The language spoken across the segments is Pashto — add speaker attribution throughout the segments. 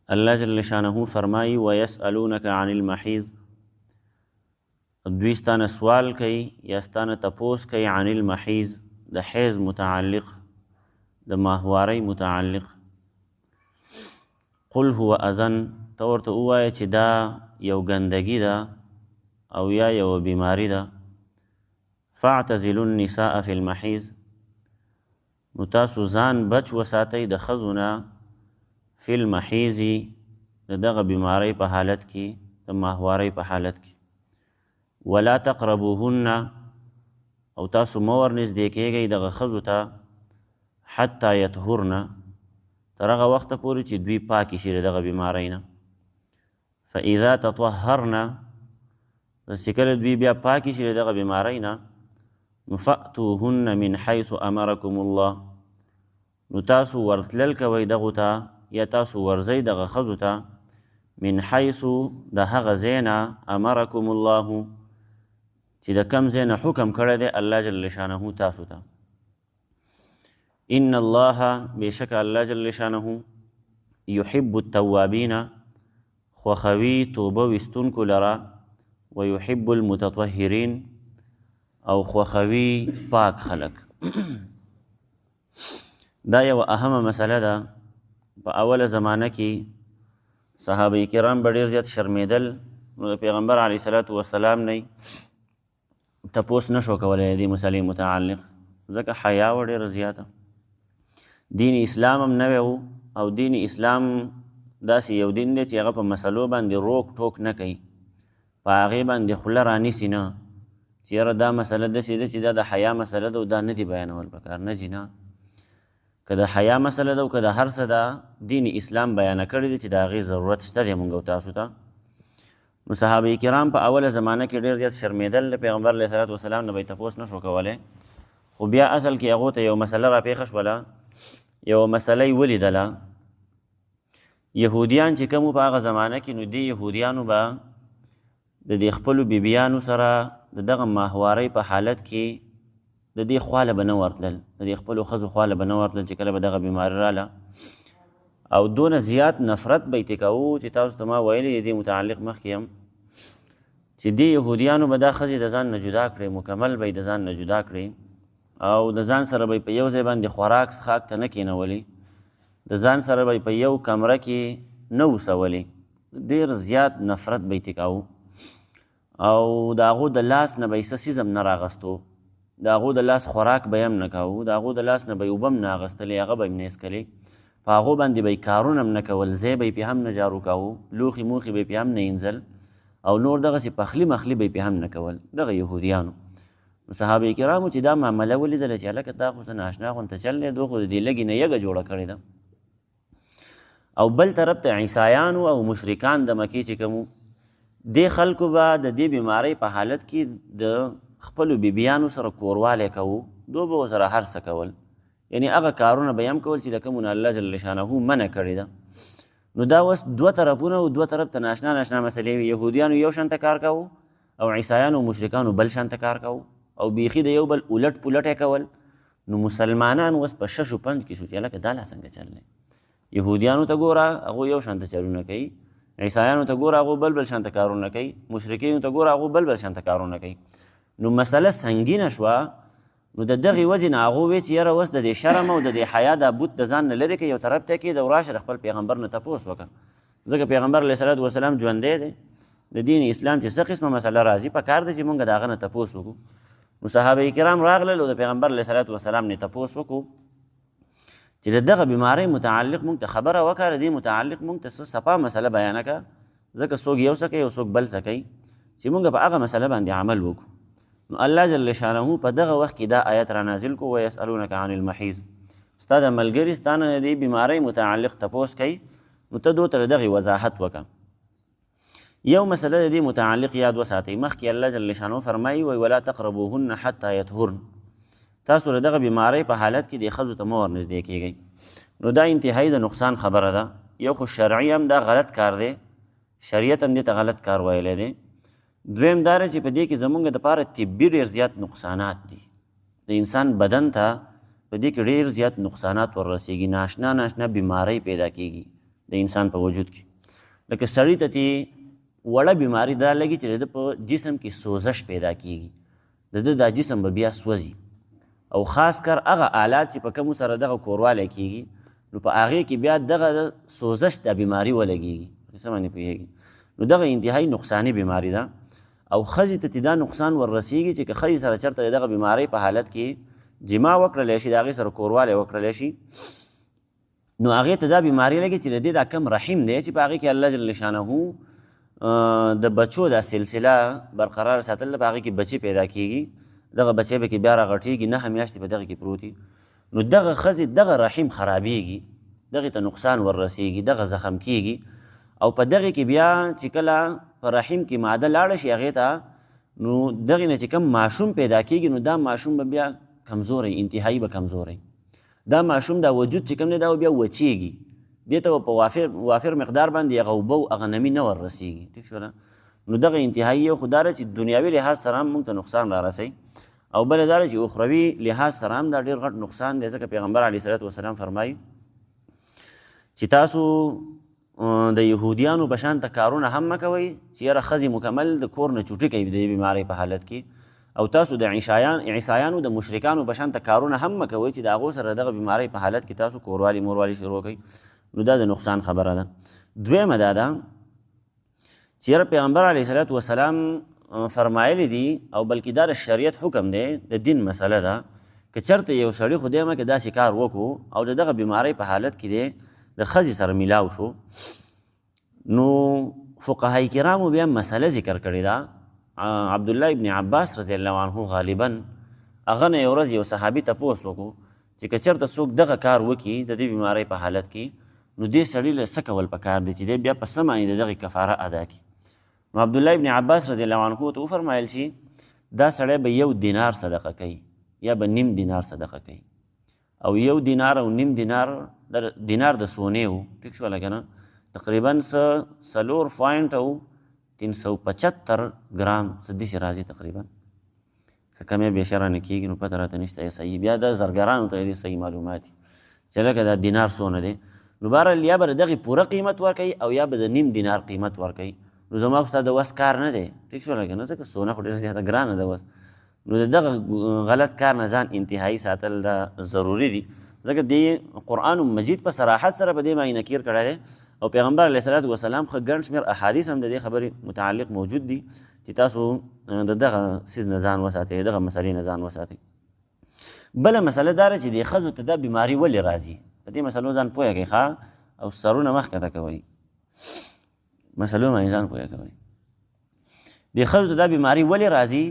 Speaker 1: الله جل شانه فرمایي ويسألونك عن المحيض، دوی ستانه سوال کوي یا ستانه تپوس کوي عن المحیض د حیض متعلق، د ماهوارۍ متعلق. قل هو اذن، ته ورته ووایه چې دا یو ګندګي ده او یا یو بیماری ده. فاعتزلوا النساء فی المحیض، نو تاسو ځان بچ وساتئ د ښځو نه فی المحیض د دغه بیمارۍ په حالت کې، د ماهوارۍ په حالت کې. ولا تقربوهن، او تاسو مه ورنږدې کیږئ دغه ښځو ته حتی یطهرن، تر هغه وخته پورې چې دوی پاکې شي له دغه بیمارۍ نه. فاذا تطهرن، بس چې کله دوی بیا پاکې شي له دغه بیمارۍ نه، نو فأتوهن من حیث امرکم الله، نو تاسو ورتلل کوئ دغو ته یا تاسو ورځئ دغه ښځو ته من حیث د هغه ځای نه امرکم الله چې د کم ځای نه حکم کړی دی الله جل شانه تاسو ته. ان الله، بېشکه الله جل شانه یحب التوابین، خوښوي توبه ویستونکو لره، ویحب المتطهرین، او خوښوي پاک خلک. دا یو اهمه مسله ده. په اوله زمانه کې صحابه کرام به ډېر زیات شرمېدل، نو د پیغمبر علیه صلات وسلام نه تپوس نشو کولی دې مسلې متعلق، ځکه حیا وه ډېره زیاته. دین اسلام هم نوی و، او دین اسلام داسې یو دین دی چې هغه په مسلو باندې روک ټوک نه کوي، په هغې باندې خوله رانیسي نه چې یاره دا مسله داسې ده چې دا د حیا مسله ده او دا نه دي بیانول پکار، نه ځي نه. که د حیا مسله ده او که د هر څه ده، دین اسلام بیانه کړی دی چې د هغې ضرورت شته دی مونږ او تاسو ته. نو صحابه کرام په اوله زمانه کې ډېر زیات شرمېدل، د پیغمبر علیه صلات وسلام نه به یې تپوس نشو کولی. خو بیا اصل کې هغو ته یو مسله راپېښه شوله، یو مسله یې ولیدله. یهودیان چې کوم په هغه زمانه کې، نو دې یهودیانو به د دې خپلو بیبیانو سره د دغه ماهوارۍ په حالت کې د دې خواله به نه ورتلل، د دې خپلو ښځو خواله به نه ورتلل چې کله به دغه بیماري راله. او دونه زیات نفرت به یې ترې کوو چې تاسو ته ما ویلي دې متعلق مخکې هم چې دې یهودیانو به دا ښځې د ځان نه جدا کړې، مکمل به یې د ځان نه جدا کړې، او د ځان سره به یې په یو ځای باندې خوراک څښاک ته نه کېنولي، د ځان سره به یې په یو کمره کې نه اوسولي. ډېر زیات نفرت به یې ترې کوو، او د هغو د لاس نه به یې څه څیز هم نه راغستو، د هغو د لاس خوراک به یې هم نه کوو، د هغو د لاس نه به یې اوبه هم نه اخیستلې، هغه به یې نه څښلې، په هغو باندې به یې کارونه هم نه کول، ځای به یې پې هم نه جارو کوو، لوښي موښي به یې پې هم نه اینځل، او نور دغسې پخلي مخلي به یې پې هم نه کول، دغه یهودیانو. نو صحابه کرامو چې دا معامله ولیدله چې هلکه دا خو څه ناشنا غونته چل دی، دو خو د دې لږې نه یږه جوړه کړې ده. او بل طرف ته عیسایانو او مشرکان د مکې چې کوم، دې خلکو به د دې بیمارۍ په حالت کې د خپلو بیبیانو سره کوروالی کوو، دو به ورسره هر څه کول، یعنی هغه کارونه به یې هم کول چې د کومو نه الله جل شانه منع کړې ده. نو دا اوس دوه طرفونه او دوه طرف ته ناشنا ناشنا مسلې وي. یهودیانو یو شانته کار کوو او عیسایانو او مشرکانو بل شانته کار کوو، او بیخي د یو بل الټ پلټ یې کول. نو مسلمانان اوس په شش و پنج کې شو چې هلکه دا لا څنګه چل دی. یهودیانو ته ګوره هغوی یو شانته چلونه کوي، عیسایانو ته ګوره هغوی بل بل شانته کارونه کوي، مشرکینو ته ګوره هغوی بل بل شانته کارونه کوي. نو مسله سنګینه شوه. نو د دغې وجې نه هغو وی چې یاره اوس د دې شرم او د دې حیا دا بوت د ځان نه لرې کړي، یو طرف ته یې کښېږده او راشه د خپل پیغمبر نه تپوس وکړه، ځکه پیغمبر علیه صلات وسلام ژوندی دی. د دین اسلام چې څه قسمه مسله راځي په کار دی چې مونږ د هغه نه تپوس وکړو. نو صحابه کرام راغلل او د پیغمبر علیه صلات وسلام نه تپوس وکړو چې د دغه بیمارۍ متعلق مونږ ته خبره وکړه، د دې متعلق مونږ ته څه صفا مسله بیانه کړه، ځکه څوک یو څه کوي او څوک بل څه کوي، چې مونږ په هغه مسله باندې عمل وکړو. نو الله جل شانه په دغه وخت کې دا آیت را نازل کو، ویسألونک عن المحیض، ستا د ملګري ستا نه د دې بیمارۍ متعلق تپوس کوي، نو ته دو ته د دغې وضاحت وکړه. یو مسله د دې متعلق یاد وساتئ، مخکې الله جل شانه فرمایي ولا تقربوهن حتی یطهرن، تاسو د دغه بیمارۍ په حالت کې د ښځو ته مه ورنږدې کیږئ. نو دا انتهایی د نقصان خبره ده. یو خو شرعي هم دا غلط کار دی، شریعت هم دې ته غلط کار ویلی دی. دویم دا چې په دې کې زمونږ دپاره طبي ډېر زیات نقصانات دي، د انسان بدن ته په دې کې ډېر زیات نقصانات وررسېږي، ناشنا ناشنا بیمارۍ پیدا کېږي، د انسان په وجود کې. لکه سړي ته تې وړه بیماري دا لګي چې د ده په جسم کې سوزش پیدا کیږي، د ده دا جسم به بیا سوځي، او خاص کر هغه آلات چې په کومو سره دغه کوروالی کیږي نو په هغې کې بیا دغه سوزش دا بیماري ولګېږي. په څه باندې پوهېږي؟ نو دغه انتهایي نقصاني بیماري ده، او ښځې ته دا نقصان وررسېږي چې که ښځې سره چېرته دغه بیمارۍ په حالت کې جما وکړلی شي، د هغې سره کوروالی وکړلی شي، نو هغې ته دا بیماري لګي چې د دې دا کم رحم دی چې په هغې کې الله جل شانه د بچو دا سلسله برقرار ساتل، په هغې کې بچي پیدا کېږي، دغه بچی به کې بیا راغټېږي، 9 میاشتې په دغه کې پروت وي، نو دغه ښځې دغه رحم خرابېږي، دغې ته نقصان وررسېږي، دغه زخم کېږي، او په دغې کې بیا چې کله په رحم کې ماده لاړه شي هغې ته، نو دغې نه چې کوم ماشوم پیدا کېږي نو دا ماشوم به بیا کمزوری، انتهایي به کمزوری، دا ماشوم دا وجود چې کوم دی دا بیا وچېږي، دې ته په وافر مقدار باندې هغه اوبه او هغه نمي نه وررسېږي. ټیک شوله؟ نو دغه انتهایي یو خو دا ده چې دنیاوي لحاظ سره هم موږ ته نقصان را رسوي، او بله دا ده چې اخروي لحاظ سره هم دا ډېر غټ نقصان دی، ځکه پیغمبر علیه صلات وسلام فرمایي چې تاسو د یهودیانو په شانته کارونه هم مه کوئ چې یاره ښځې مکمل د کور نه چوټي کوي د دې بیمارۍ په حالت کې، او تاسو د عیسایانو د مشرکانو په شانته کارونه هم مه کوئ چې د هغو سره دغه بیمارۍ په حالت کې تاسو کوروالی موروالی شروع کوئ. نو دا د نقصان خبره ده. دویمه دا ده چې یاره پیغمبر علیه صلات وسلام فرمایلی دي، او بلکې دا د شریعت حکم دی، د دین مسله ده، که چېرته یو سړي خو دی مکې داسې کار وکړو او د دغه بیمارۍ په حالت کې دی د ښځې سره میلاو شو، نو فقهای کرامو بیا مسله ذکر کړې ده. عبدالله ابن عباس رضی الله عنه غالبا هغه نه یو ورځ یو صحابي تپوس وکړو چې که چېرته څوک دغه کار وکړي د دې بیمارۍ په حالت کې نو دې سړي له څه کول پکار دی چې دی بیا په څه معنی د دغې کفاره ادا کړي. نو عبدالله ابن عباس رضی الله عنه ته وفرمایل چې دا سړی به 1 دینار صدقه کوي یا به 1.5 دینار صدقه کوي، او 1 دینار او 1.5 دینار د سونې و، ټیک شوله که نه، تقریبا 4.375 ګرام څه داسې راځي، تقریبا څه کمی بیشه رانه کېږي، نو پته راته نشته صحیح، بیا دا زرګرانو ته دې صحیح معلومات دي چې لکه دا دینار څونه دی. نو بهرحال یا به د دغې پوره قیمت ورکوي او یا به د 1.5 دینار قیمت ورکوي. نو زما خو ستا د وس کار نه دی، ټیک شوله که نه، ځکه سونه خو ډېره زیاته ګرانه ده وس. نو د دغه غلط کار نه ځان انتهایي ساتل دا ضروري دي، ځکه د قرآن مجید په صراحت سره په دې باندې نکیر کړی دی، او پیغمبر علیه صلات وسلام ښه ګڼ شمېر احادیث هم د دې خبرې متعلق موجود دي چې تاسو د دغه څیز نه ځان وساتئ، دغه مسلې نه ځان وساتئ. بله مسله دا ده چې د ښځو ته دا بیماري ولې راځي، په دې مسلو ځان پوهه کوئ ښه، او سرونه مخکته کوئ، مسلو باندې ځان پوهه کوئ. د ښځو ته دا بیماري ولې راځي،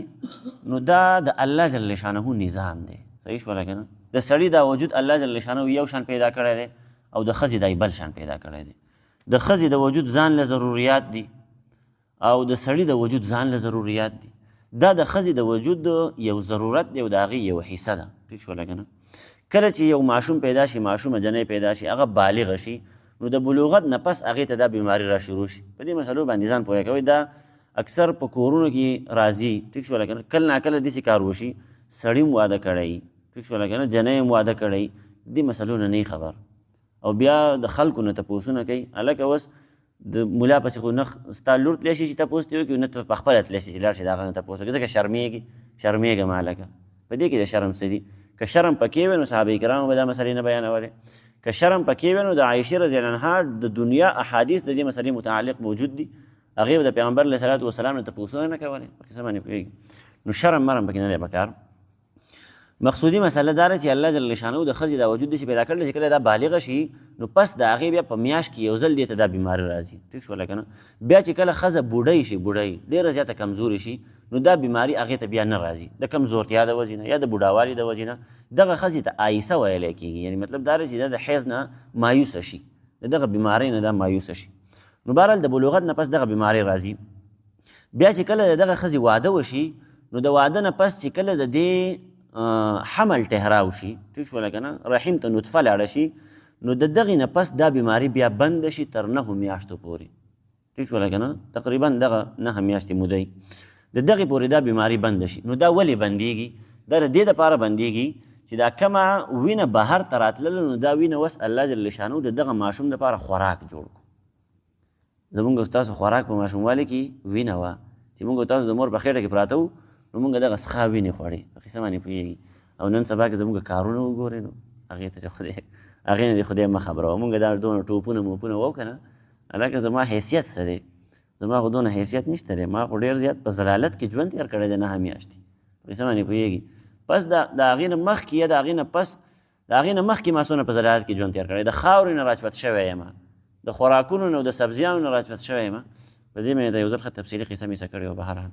Speaker 1: نو دا د الله جل شانه نظام دی، صحیح شوله که نه، د سړي دا وجود الله جل شانه یو شان پیدا کړی دی، او د ښځې دا بل شان پیدا کړی دی. د ښځې د وجود ځان له ضروریات دي، او د سړي د وجود ځان له ضروریات دي. دا د ښځې د وجود یو ضرورت دی او د هغې یو حصه ده، ټیک شوله که نه. کله چې یو ماشوم پیدا شي، ماشومه جنۍ پیدا شي، هغه بالغه شي، نو د بلوغت نه پس هغې ته دا بیماري را شروع شي. په دې مسلو باندې ځان پوهه کوئ، دا اکثر په کورونو کې راځي، ټیک شوله که نه. کله ناکله داسې کار وشي، سړي هم واده کړی، ټیک شوله که نه، جنۍ هم واده کړی، دې مسلو نه نه خبر، او بیا د خلکو نه تپوسونه کوي. هلکه اوس د ملا پسې خو نه ستا لور تلی شي چې تپوس دې وکړي، نه ته پخپله تلی شي چې لاړ شي د هغه نه تپوس وکړي، ځکه شرمېږم هلکه. په دې کې د شرم څه دي؟ که شرم پکې وی نو صحابه کرامو به دا مسلې نه بیانولې، که شرم پکې وی نو د عایشې رضی الله عنها د دنیا احادیث د دې مسلې متعلق موجود دي، هغې به د پیغمبر علیه صلات وسلام نه تپوسونه نه کولې. په څه باندې پوهېږي؟ نو شرم مرم پکې نه دی پکار. مقصودی مسله دا ده چې الله جل شانه د ښځې دا وجود داسې پیدا کړلی چې کله دا بالغه شي نو پس د هغې بیا په میاشت کې یو ځل دې ته دا بیماري راځي، ټیک شوله که نه. بیا چې کله ښځه بوډۍ شي، بوډۍ ډېره زیاته کمزورې شي، نو دا بیماري هغې ته بیا نه راځي، د کمزورتیا د وجې نه یا د بوډاوالي د وجې نه. دغه ښځې ته آیسه ویلی کېږي، یعنې مطلب دا دی چې دا د حیض نه مایوسه شي، د دغه بیمارۍ نه دا مایوسه شي. نو بهرحال د بلوغت نه پس دغه بیمارۍ راځي. بیا چې کله د دغه ښځې واده وشي، نو د واده نه پس چې کله د دې حمل ټهراو شي، ټیک شوله که نه، رحم ته نطفه لاړه شي، نو د دغې نه پس دا بیماري بیا بنده شي تر 9 میاشتو پورې، ټیک شوله که نه، تقریبا دغه 9 میاشتې مودی د دغې پورې دا بیماري بنده شي. نو دا ولې بندېږي؟ دا د دې دپاره بندېږي چې دا کومه وینه بهر ته راتلله نو دا وینه اوس الله جل شانو د دغه ماشوم دپاره خوراک جوړ کړو. زمونږ او ستاسو خوراک په ماشوموالي کې وینه وه چې مونږ او تاسو د مور په خېټه کې پراته وو نو مونږ دغه څښا وینې خوړې په قصه باندې پوهېږي. او نن سبا کې زمونږ کارونه وګورئ نو هغې نه د خدای مه خبروه. مونږ دا دونه ټوپونه موپونه وو که نه هلکه زما حیثیت څه دی؟ زما خو دونه حیثیت نشته دی. ما خو ډېر زیات په ضلالت کې ژوند تېر کړی دی 9 میاشتې په قصه باندې پوهېږي. پس د هغې نه مخکې یا د هغې نه پس د هغې نه مخکې ما څونه په ضلالت کې ژوند تېر کړی. د خاورې نه راچپت شوی یم، د خوراکونو نه او د سبزیانو نه راچپت شوی یم. په دې مې د یو ځل ښه تفصیلي قصه مې څه کړې وه. بهرحال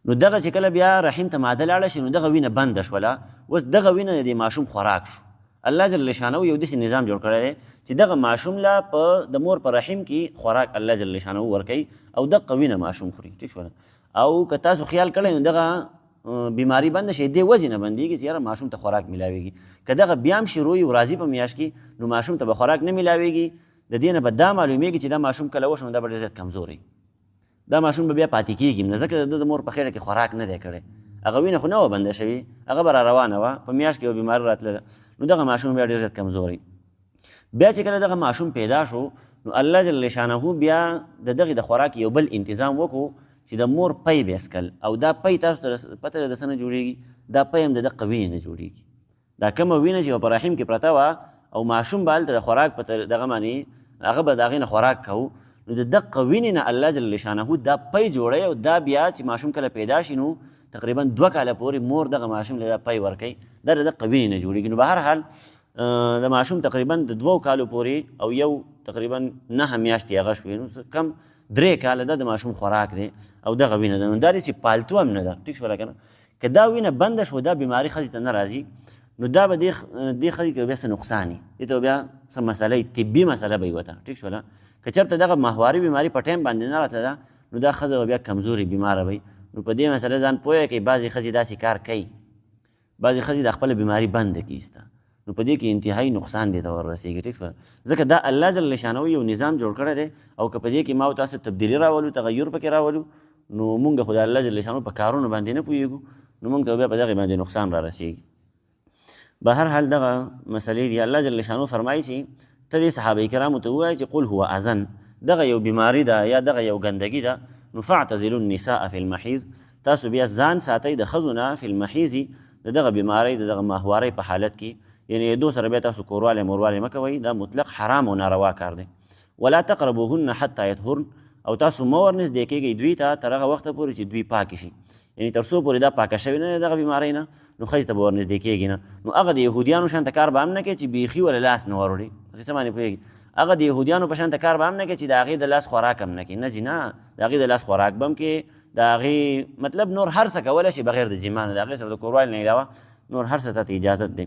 Speaker 1: نو دغه چې کله بیا رحم ته ماده لاړه شي نو دغه وینه بنده شوله. اوس دغه وینه د دې ماشوم خوراک شو. الله جل شانه یو داسې نظام جوړ کړی دی چې دغه ماشوم لا په د مور په رحم کې خوراک الله جل شانه ورکوي او دغه وینه ماشوم خوري. ټیک شوله. او که تاسو خیال کړئ نو دغه بیماری بنده شي دې وجې نه بندېږي چې یاره ماشوم ته خوراک میلاویږي. که دغه بیا هم شروع وي راځي په میاشت کې نو ماشوم ته به خوراک نه میلاویږي. د دې نه به دا معلومیږي چې دا ماشوم کله وشو نو دا به ډېر زیات کمزوری، دا ماشوم به بیا پاتې کېږي نه ځکه د مور په خېټه کې خوراک نه دی کړی. هغه وینه خو نه وه بنده شوې، هغه به را روانه وه. په میاشت کې یو بیماري راتلله نو دغه ماشوم بیا ډېر زیات کمزوری. بیا چې کله دغه ماشوم پیدا شو نو الله جل شانه بیا د دغې د خوراک یو بل انتظام وکړو چې د مور پی به څکل. او دا پی تاسو ته پته ده د څه نه جوړېږي؟ دا پی هم د دغه وینې نه جوړېږي. دا کومه وینه چې په رحم کې پرته وه او ماشوم به هلته د خوراک په دغه باندې هغه به د هغې نه خوراک کوو نو د دغه وینې نه الله جل شانه دا پی جوړوي. او دا بیا چې ماشوم کله پیدا شي نو تقریبا 2 کاله پورې مور دغه ماشوم له دا پی ورکوي. دا د دغه وینې نه جوړېږي. نو به هر حال د ماشوم تقریبا د 2 کالو پورې او یو تقریبا 9 میاشتې هغه شوې نو کم 3 کاله دا د ماشوم خوراک دی او دغه وینه ده. نو دا داسې پالتو هم نه ده. ټیک شوله که نه؟ که دا وینه بنده شوه دا بیماري ښځې ته نه راځي نو دا به دې ښځې کې بیا څه نقصان وي، دې ته بیا څه مسله طبي مسله به یې وته. ټیک شوله؟ که چېرته دغه ماهواري بیماري په ټایم باندې نه راتله نو دا ښځه به بیا کمزورې بیماره وي. نو په دې مسله ځان پوهه کوي. بعضې ښځې داسې کار کوي، بعضې ښځې د خپله بیماري بنده کړي ایسته نو په دې کې انتهایي نقصان دې ته وررسېږي. ټیک شوه؟ ځکه دا الله جل شانه یو نظام جوړ کړی دی او که په دې کې ما او تاسو تبدیلي راولو تغیر پکې راولو نو مونږ خو د الله جل شانه په کارونو باندې نه پوهېږو نو مونږ ته بیا په دغې باندې نقصان رارسېږي. به هر حال دغه مسلې دي. الله جل شانه فرمایي چې ته دې صحابه کرامو ته ووایه چې قل هو اذن، دغه یو بیماري ده یا دغه یو ګندګي ده. نو فاعتزلوا النساء فی المحیض، تاسو بیا ځان ساتئ د ښځو نه فی المحیض د دغه بیمارۍ د دغه ماهوارۍ په حالت کې، یعنې دو سره بیا تاسو کوروالی موروالی مه کوئ. دا مطلق حرام او ناروا کار دی. ولا تقربوهن حتی یطهرن، او تاسو مه ورنږدې کېږئ دوی ته تر هغه وخته پورې چې دوی پاکې شي. یعنې تر څو پورې دا پاکه شوې نه دغه بیمارۍ نه نو ښځې ته به ورنږدې کېږي نه. نو هغه د یهودیانو شانته کار به هم نه کوي چې بیخي وله لاس نه وروړي. څه باندې پوهېږي؟ هغه د یهودیانو په شانته کار به هم نه کوي چې د هغې د لاس خوراک هم نه کوي. نه جي نه، د هغې د لاس خوراک به هم کوي، د هغې مطلب نور هر څه کولی شي بغیر د جما نه، د هغې سره د کوروالي نه علاوه نور هر څه ته اجازت دی.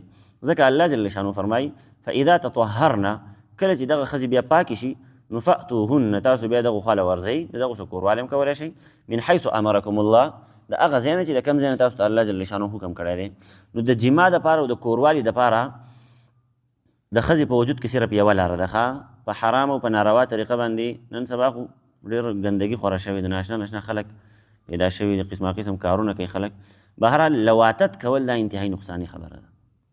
Speaker 1: ځکه الله جل شانو فرمایي فاذا تطهرن، کله چې دغه ښځې بیا پاکې شي نو فأتوهن، تاسو بیا دغه خواله ورځئ، د دغو څه کوروالی هم کولی شئ. من حیث امرکم الله، د هغه ځای نه چې د کوم ځای نه تاسو ته الله جل شانو حکم کړی دی. نو د جما دپاره او د کوروالي دپاره د ښځې په وجود کې صرف یوه لاره ده. په حرام او په ناروا طریقه باندې نن سبا خو ډېر ګندګي خوره شوې ده، ناشنا خلک پیدا شوي دي، قسمه قسم کارونه کوي خلک. بهرحال لواتت کول دا انتهایي نقصاني خبره ده.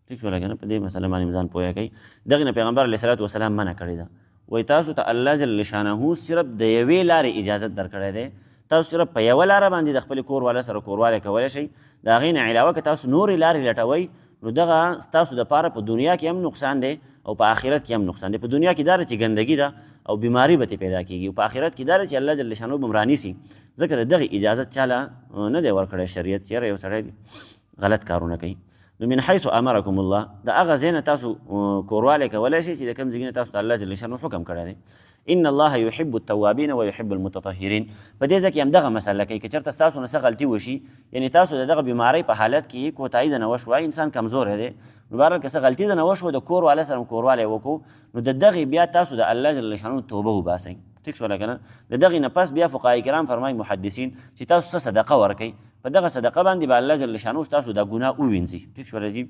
Speaker 1: ټیک شوله که نه؟ په دې مسله باندې ځان پوهه کوي. دغې نه پیغمبر علیه صلات وسلام منع کړې ده. وایي تاسو ته الله جل شانه صرف د یوې لارې اجازت درکړی دی. تاسو صرف په یوه لاره باندې د خپلې کورواله سره کوروالی کولی شئ. د هغې نه علاوه که تاسو نورې لارې لټوئ نو دغه ستاسو دپاره په دنیا کې هم نقصان دی او په آخرت کې هم نقصان دی. په دنیا کې دا چې ګندګي ده او بیماری به پیدا کېږي، او په آخرت کې دا چې الله جل شانو به رانیسي. ځکه د دغې اجازت چاله نه دی ورکړی شریعت چې یاره یو سړی غلط کارونه کوي. نو من حیث امرکم الله، د هغه ځای نه تاسو کوروالی کولی شئ چې د کوم ځای نه تاسو ته الله جل شانو حکم کړی دی. ان الله يحب التوابین ويحب المتطهرین. په دې ځای کې هم دغه مسله کوي که چېرته ستاسو نه څه غلطي وشي، یعنې تاسو د دغه بیمارۍ په حالت کې کوتاهي د نه وشوه، انسان کمزوری دی، نو بهرحال که څه غلطي د نه وشوه د کورواله سره کوروالی وکړو نو د دغې بیا تاسو د الله جل شانو توبه وباسئ. ټیک شوله که نه؟ د دغې نه پس بیا فقهای کرام فرمایي محدثین چې تاسو څه صدقه ورکئ، په دغه صدقه باندې به الله جل شانو تاسو دا ګناه ووینځي. ټیک شوله جي؟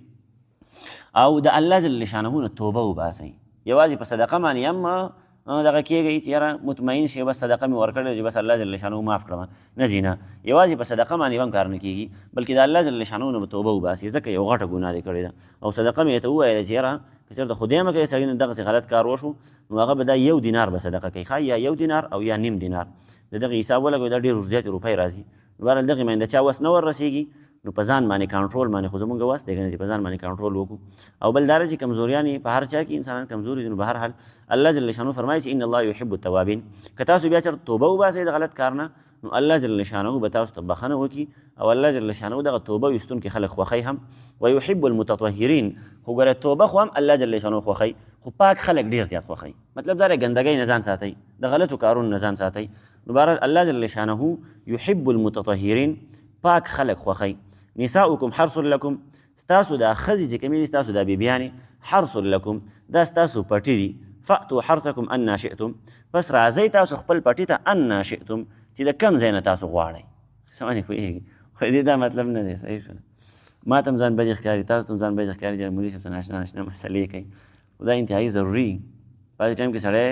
Speaker 1: او د الله جل شانه نه توبه وباسئ. یوازې په صدقه باندې هم دغه کېږئ چې یاره مطمئن شئ بس صدقه مې ورکړې چې بس الله جل شانه معاف کړم. نه جي نه، یوازې په صدقه باندې هم کار نه کېږي، بلکې د الله جل شانه نه به توبه وباسي، ځکه یو غټه ګناه دې کړې ده. او صدقه مې ته وویله چې یاره که چېرته خدای مه کوي سړي نه دغسې غلط کار وشو نو هغه به دا 1 دینار به صدقه کوي، ښه یا 1 دینار او یا نیم دینار، د دغې حساب ولګوئ دا ډېر زیاتې روپۍ راځي. نو بهرحال دغې باندې د چا وس نه ور رسېږي نو په ځان باندې کنټرول باندې خو زمونږ وس دی که نه چې په ځان باندې کنټرول وکړو. او بل دا چې کمزوریان په هر چا کې انسانان کمزوري دي، نو به هر حال الله جل شانه فرمایي چې ان الله یحب التوابین. که تاسو بیا چېرته توبه وباسئ د غلط کار نه نو الله جل شانه به تاسو ته بخښنه وکړي، او الله جل شانه دغه توبه ویستونکي خلک خوښوي هم. ویحب المتطهرین، خو ګوره توبه خو هم الله جل شانه خوښوي، خو پاک خلک ډېر زیات خوښوي. مطلب دا دی ګندګۍ نه ځان ساتئ، د غلطو کارونو نه ځان ساتئ. نو بهرحال الله جل شانه یحب المتطهرین، پاک خلک خوښوي. نساؤکم حرث لکم، ستاسو دا ښځې چې کومې دي ستاسو دا بیبیانې حرث لکم دا ستاسو پټي دي. فأتوا حرثکم انا شئتم، پس راځئ تاسو خپل پټي ته انا شئتم چې د کم ځای نه تاسو غواړئ. څه باندې پوهېږي؟ خو دې دا مطلب نه دی، صحیح شو. ما ته هم ځان بدې ښکاري، تاسو ته هم ځان بدې ښکاري چې مولوي صاحب څه ناشنا ناشنا مسلې کوي، خو دا انتهایي ضروري. بعضې ټایم کې سړی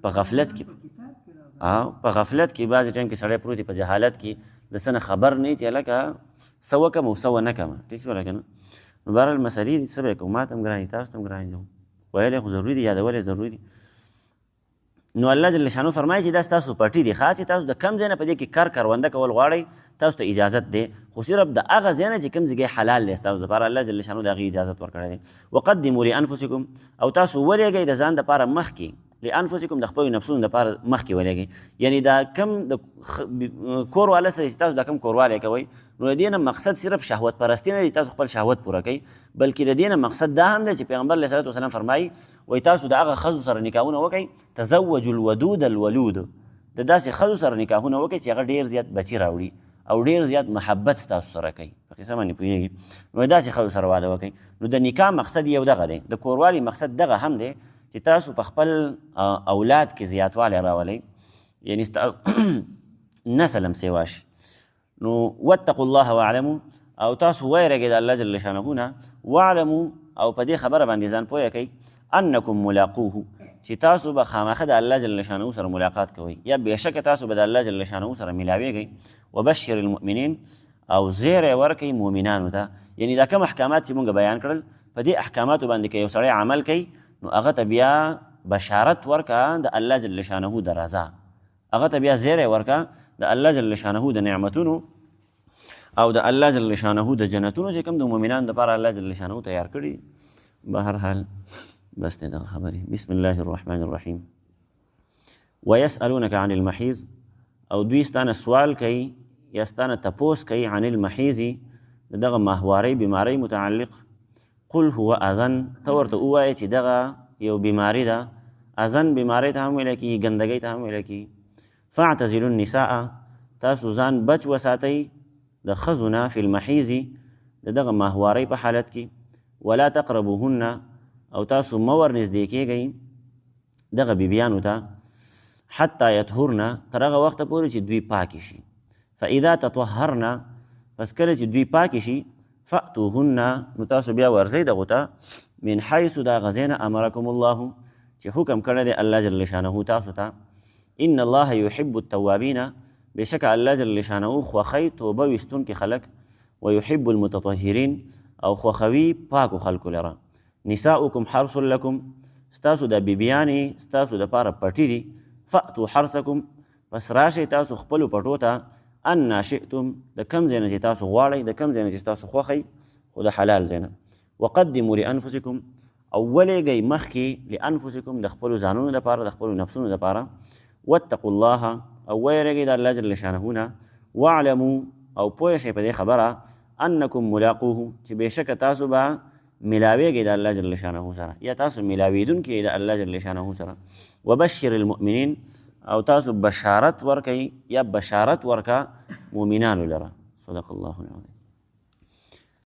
Speaker 1: په غفلت کې په غفلت کې بعضې ټایم کې سړی پروت دی په جهالت کې، د څه نه خبر نه وي چې هلکه څه وکړم او څه ونه کړم. ټیک شوله که نه؟ نو بهرحال مسلې دي، څه به یې کوو، ما ته هم ګران دي تاسو ته هم ګران دي، ویل یې خو ضروري دي، یادول یې ضروري دي. نو الله جل شانو فرمایي چې دا ستاسو پټي دي، ښه چې تاسو د کم ځای نه په دې کې کرونده کول غواړئ تاسو ته اجازت دی، خو صرف د هغه ځای نه چې کوم ځای حلال دی ستاسو دپاره الله جل شانو د هغې اجازت ورکړی دی. وقدموا لانفسکم، او تاسو ولېږئ د ځان دپاره مخکې، لانفسکم د خپلو نفسونو دپاره مخکې ولېږئ. یعنی دا کم د کور والا سره چې تاسو دا کم کوروالی کوئ نو د دې نه مقصد صرف شهوت پرستي نه دی، تاسو خپل شهوت پوره کوئ، بلکې د دې نه مقصد دا هم دی چې پیغمبر علیه صلات وسلام فرمایي وایي تاسو د هغه ښځو سره نکاحونه وکئ، تزوجوا الودود الولود، د داسې ښځو سره نکاحونه وکئ چې هغه ډېر زیات بچي راوړي او ډېر زیات محبت ستاسو سره کوي. په قصه باندې پوهېږي؟ نو داسې ښځو سره واده وکئ. نو د نکاح مقصد یو دغه دی، د کوروالي مقصد دغه هم دی چې تاسو په خپل اولاد کې زیاتوالی راولئ، یعنی نسل هم سیوا شي. نو واتقوا الله واعلموا، او تاسو ویرېږئ د الله جل شانه نه، واعلموا او په دې خبره باندې ځان پوهه کوئ انکم ملاقوه، چې تاسو به خامخه د الله جل شانه سره ملاقات کوئ، یا بېشکه تاسو به د الله جل شانه سره ملاویږئ. وبشر المؤمنین، او زیری ورکئ مؤمنانو ته. یعنی دا کوم احکامات چې مونږ بیان کړل په دې احکاماتو باندې که یو سړی عمل کوي نو هغه ته بیا بشارت ورکه د الله جل شانه د رضا، هغه ته بیا زیری ورکه د الله جل شانه د نعمتونو او د الله جل شانه د جنتونو چې کوم د مؤمنانو دپاره الله جل شانه تیار کړي. به هر حال بس دی دغه خبرې. بسم الله الرحمن الرحیم. ویسألونک عن المحیض، او دوی ستانه سوال کوي یا ستانه تپوس کوي عن المحیض د دغه ماهوارۍ بیمارۍ متعلق. قل هو اذن، ته ورته ووایه چې دغه یو بیماري ده، اذن بیمارۍ ته هم ویلی کېږي، ګندګۍ ته هم ویلی کېږي. فاعتزلوا النساء، تاسو ځان بچ وساتئ د ښځو نه فی المحیض د دغه ماهوارۍ په حالت کې. ولا تقربوهن، او تاسو مه ورنږدې کېږئ دغه بیبیانو ته حتی یطهرن، تر هغه وخته پورې چې دوی پاکې شي. فاذا تطهرن، پس کله چې دوی پاکې شي فأتوهن، نو تاسو بیا ورځئ دغو ته من حیث دا هغه ځای نه امرکم الله چې حکم کړی دی الله جل شانه تاسو ته. ان الله یحب التوابین، بېشکه الله جل شانه خوښوي توبه ویستونکي خلک. ویحب المتطهرین، او خوښوي پاکو خلکو لره. نساؤکم حرث لکم، ستاسو د بیبیانې ستاسو دپاره پټي دي. فأتوا حرثکم، پس راشئ تاسو خپلو پټو ته انا شئتم، د کم ځای نه چې تاسو غواړئ، د کم ځای نه چې تاسو خوښئ، خو د حلال ځای نه. وقدموا لانفسکم، او ولېږئ مخکې لانفسکم د خپلو ځانونو دپاره، د خپلو نفسونو دپاره. واتقوا الله، او ویرېږئ د الله جل شانه نه. واعلموا، او پوه شئ په دې خبره انکم ملاقوه، چې بېشکه تاسو به ملاویږئ د الله جل شانه سره، یا تاسو ملاویدونکي د الله جل شانه سره. وبشر المؤمنین، او تاسو بشارت ورکئ یا بشارت ورکه مؤمنانو لره. صدق الله العظیم.